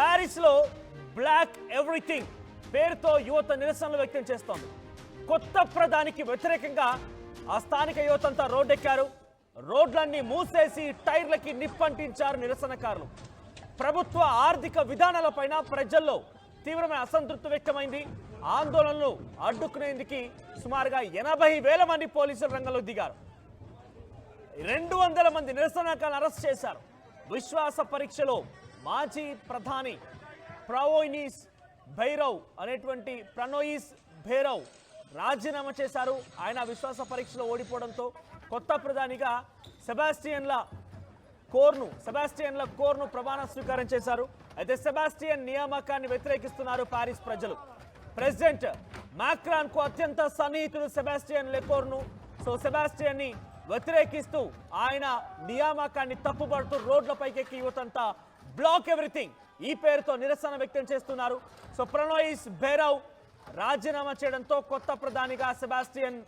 Paris లో black everything పేరుతో యువత నిరసనలు వ్యక్తం చేస్తోంది. కొత్త ప్రధానికి వ్యతిరేకంగా ఆ స్థానిక యువతంతా రోడ్డెక్కారు. రోడ్లన్నీ మూసేసి టైర్లకి నిప్పంటించారు నిరసనకారులు. ప్రభుత్వ ఆర్థిక విధానాలపైన ప్రజల్లో తీవ్రమైన అసంతృప్తి వ్యక్తమైంది. ఆందోళనలు అడ్డుకునేందుకు సుమారుగా 80,000 మంది పోలీసులు రంగంలో దిగారు. 200 మంది నిరసనకారులను అరెస్ట్ చేశారు. విశ్వాస పరీక్షలో మాజీ ప్రధాని ప్రణోయిస్ భైరవ్ రాజీనామా చేశారు. ఆయన విశ్వాస పరీక్షలో ఓడిపోవడంతో కొత్త ప్రధానిగా సెబాస్టియన్ కోర్ను ప్రమాణ స్వీకారం చేశారు. అయితే సెబాస్టియన్ నియామకాన్ని వ్యతిరేకిస్తున్నారు పారిస్ ప్రజలు. ప్రెసిడెంట్ మాక్రాన్ కు అత్యంత సన్నిహితుడు సెబాస్టియన్ లెకోర్ను. సెబాస్టియన్ ని వ్యతిరేకిస్తూ ఆయన నియామకాన్ని తప్పుపడుతూ రోడ్లపైకెక్కి యువతంతా బ్లాక్ ఎవ్రీథింగ్ ఈ పేరుతో నిరసన వ్యక్తం చేస్తున్నారు. ప్రణోయిస్ భైరవ్ రాజీనామా చేయడంతో కొత్త ప్రధానిగా సెబాస్టియన్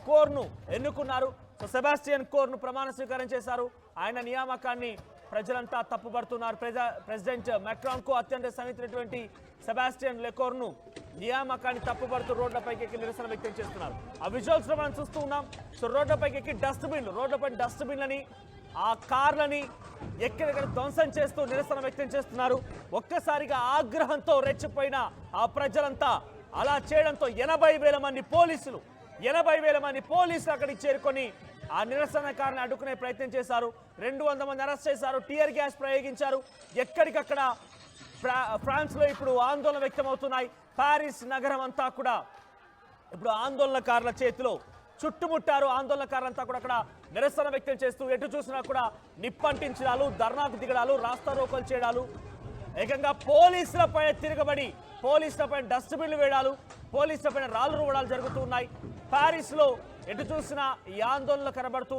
కోర్ను ఎన్నుకున్నారు. సెబాస్టియన్ కోర్ను ప్రమాణ స్వీకారం చేశారు. ఆయన నియామకాన్ని ప్రజలంతా తప్పుపడుతున్నారు. ప్రెసిడెంట్ మాక్రాన్ కు అత్యంత సన్నిహితుడైనటువంటి సెబాస్టియన్ లెకోర్ను నియామకాన్ని తప్పుపడుతూ రోడ్లపైకి ఎక్కి నిరసన వ్యక్తం చేస్తున్నారు. ఆ విజువల్స్ మనం చూస్తూ ఉన్నాం. రోడ్లపైకి ఎక్కి రోడ్లపై డస్ట్బిన్లని ఆ కార్లని ఎక్కడెక్కడ ధ్వంసం చేస్తూ నిరసన వ్యక్తం చేస్తున్నారు. ఒక్కసారిగా ఆగ్రహంతో రెచ్చిపోయిన ఆ ప్రజలంతా అలా చేయడంతో 80,000 మంది పోలీసులు అక్కడికి చేరుకొని ఆ నిరసనకారులను అడ్డుకునే ప్రయత్నం చేశారు. 200 మంది అరెస్ట్ చేశారు. టియర్ గ్యాస్ ప్రయోగించారు. ఎక్కడికక్కడ ఫ్రాన్స్ లో ఇప్పుడు ఆందోళన వ్యక్తమవుతున్నాయి. పారిస్ నగరం అంతా కూడా ఇప్పుడు ఆందోళనకారుల చేతిలో చుట్టుముట్టారు. ఆందోళనకారులంతా కూడా అక్కడ నిరసన వ్యక్తం చేస్తూ ఎటు చూసినా కూడా నిప్పంటించడాలు, ధర్నాకు దిగడాలు, రాస్తా రోకోలు చేయడాలు, ఏకంగా పోలీసులపై తిరగబడి పోలీసులపై డస్ట్బిన్లు వేయడాలు, పోలీసులపై రాళ్ళు రువ్వడాలు జరుగుతూ ఉన్నాయి. పారిస్ లో ఎటు చూసినా ఈ ఆందోళనలు కనబడుతూ